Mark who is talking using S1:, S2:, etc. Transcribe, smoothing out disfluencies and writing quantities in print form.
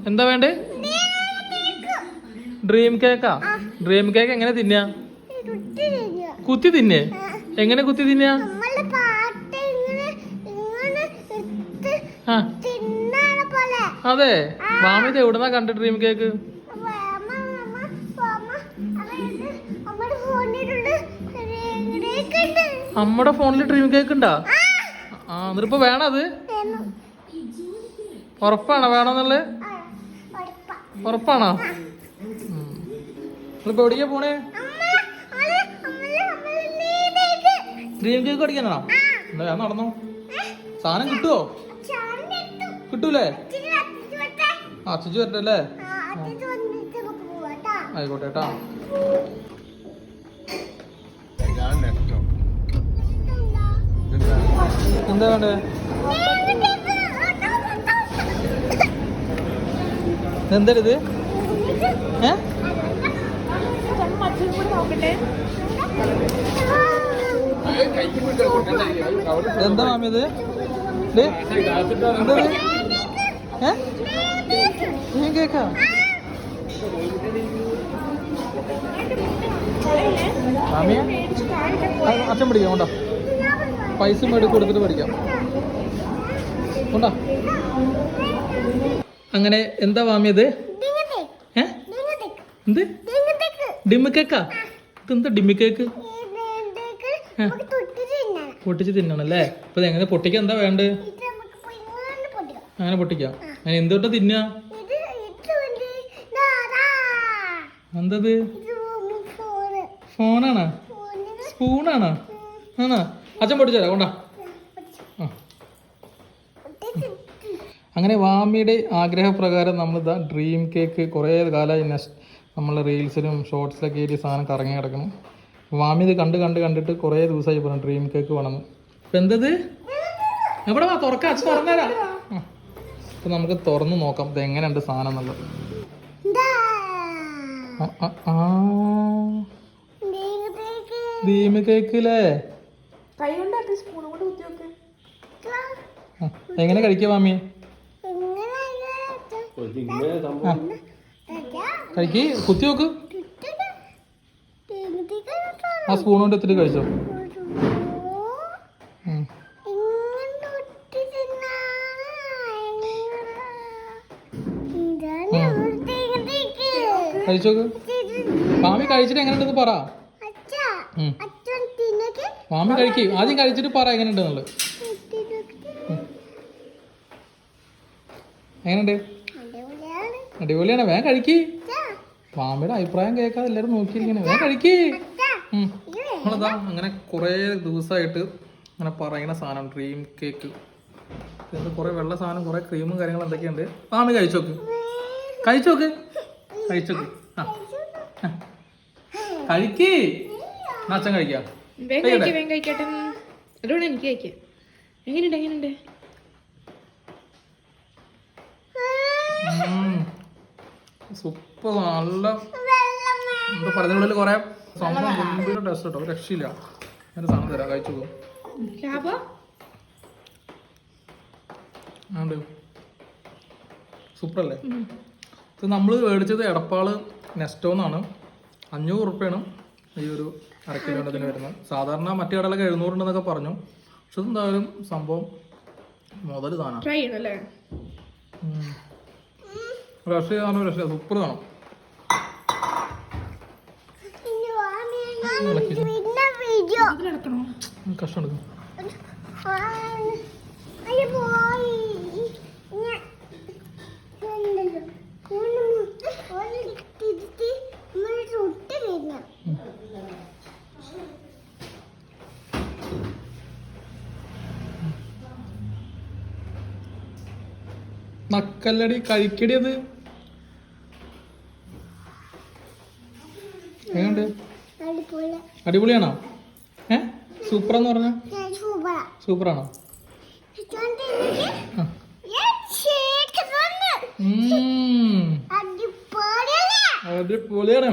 S1: എന്താ വേണ്ടേ? ഡ്രീം കേക്കാ? ഡ്രീം കേക്ക് എങ്ങനെ തിന്നാ? കുത്തി തിന്നേ? എങ്ങനെ കുത്തി തിന്നാ? അതെ, മാമി ഇത് എവിടുന്നാ കണ്ട ഡ്രീം കേക്ക്? നമ്മുടെ ഫോണില് ഡ്രീം കേക്ക് ഉണ്ടാ? ആ, എന്നിട്ടിപ്പോ വേണം അത്? ഉറപ്പാണോ വേണമെന്നുള്ളത്? ഉറപ്പാണോ? നിങ്ങളിപ്പോ എവിടേക്കാ പോണേ? ഡ്രീം കേക്ക് അടിക്കാനാണോ? എന്താ ഞാൻ നടന്നോ? സാധനം കിട്ടുവോ? കിട്ടൂലേ? അച്ഛച്ചു വരട്ടല്ലേ? ആയിക്കോട്ടെ കേട്ടാ. എന്താ വേണ്ടേ? എന്താ ഇത്? എന്താ മാമി ഇത്? കേക്കാ? മാമിയ അച്ഛൻ പിടിക്കാം കൊണ്ടാ, പൈസ മേടിച്ച് കൊടുത്തിട്ട് പഠിക്കാം കൊണ്ടാ. അങ്ങനെ എന്താ മാമി ഇത്? എന്ത് ഡിമ്മി കേക്കാ? ഇതെന്താ ഡിമ്മി കേക്ക്? പൊട്ടിച്ച് തിന്നണല്ലേ? അപ്പൊ എങ്ങനെ പൊട്ടിക്കാൻ എന്താ വേണ്ടത്? അങ്ങനെ പൊട്ടിക്കാം. അങ്ങനെ എന്തുകൊണ്ടാ തിന്നാ? എന്തത്? ഫോണാണോ? സ്പൂണാണോ? ആണോ? അച്ഛൻ പൊട്ടിച്ചേരാ കൊണ്ടാ. അങ്ങനെ വാമിയുടെ ആഗ്രഹപ്രകാരം നമ്മളിതാ ഡ്രീം കേക്ക് കുറേ കാലമായി നമ്മൾ റീൽസിലും ഷോർട്സിലൊക്കെ ഈ സാധനം കറങ്ങി കിടക്കണം. വാമി ഇത് കണ്ടിട്ട് കുറേ ദിവസമായി പറഞ്ഞു ഡ്രീം കേക്ക് വേണമെന്ന്. ഇപ്പം എന്തത്? എവിടെ വാ തുറക്കാം, അച്ഛൻ തുറന്നേരാ. അപ്പം നമുക്ക് തുറന്ന് നോക്കാം ഇത് എങ്ങനെയുണ്ട് സാധനം എന്നുള്ളത്. ഡ്രീം കേക്ക് അല്ലേ? എങ്ങനെ കഴിക്കുക മാമി? കഴിക്ക്, കുത്തി നോക്ക്. ആ സ്പൂൺ കൊണ്ട് എത്തിട്ട് കഴിച്ചോ. കഴിച്ചോക്ക്. മാമി കഴിച്ചിട്ട് എങ്ങനെയുണ്ടെന്ന് പറ. മാമി കഴിക്ക്, ആദ്യം കഴിച്ചിട്ട് പറ എങ്ങനെയുണ്ടെന്നുള്ളത്. എങ്ങനെയുണ്ട്? അടിപൊളിയാണ്. വേഗം കഴിക്ക്. മാമിയുടെ അഭിപ്രായം കേൾക്കാതെ എല്ലാവരും നോക്കിയിരിക്കണേ. വേഗം കഴിക്ക്. നമ്മളതാ അങ്ങനെ കുറേ ദിവസമായിട്ട് അങ്ങനെ പറയുന്ന സാധനം ഡ്രീം കേക്ക്. ഇതിന് കുറേ വെള്ള സാധനം, കുറേ ക്രീമും കാര്യങ്ങളും എന്തൊക്കെയുണ്ട്. മാമി കഴിച്ചോക്ക്, കഴിച്ചോക്ക്, കഴിച്ചോക്ക്. ആ കഴിക്ക്. അച്ഛൻ കഴിക്കാം. സൂപ്പർ. നല്ല എന്താ പറഞ്ഞുള്ളിൽ കുറെ സംഭവം ഗംഭീര ടേസ്റ്റ് കേട്ടോ, രക്ഷയില്ല. ഞാൻ സാധനം തരാം, കഴിച്ചു പോകും. സൂപ്പറല്ലേ? ഇത് നമ്മൾ മേടിച്ചത് എടപ്പാള് നെസ്റ്റോന്നാണ്. 500 ഉറുപ്പ്യാണ് ഈ ഒരു അരക്കിലോണ്ടതിന് വരുന്നത്. സാധാരണ മറ്റു കടലൊക്കെ 700 ഉണ്ടെന്നൊക്കെ പറഞ്ഞു. പക്ഷെ ഇതെന്തായാലും സംഭവം മുതൽ സാധനം. രക്ഷ സൂപ്പർ കാണും. കഷ്ടം എടുക്കും. നക്കല്ലടി, കഴിക്കടി. അത് എങ്ങനെയുണ്ട്? അടിപൊളിയാണോ? സൂപ്പറാന്ന് പറഞ്ഞ സൂപ്പറാണോ? അടിപൊളിയാണോ?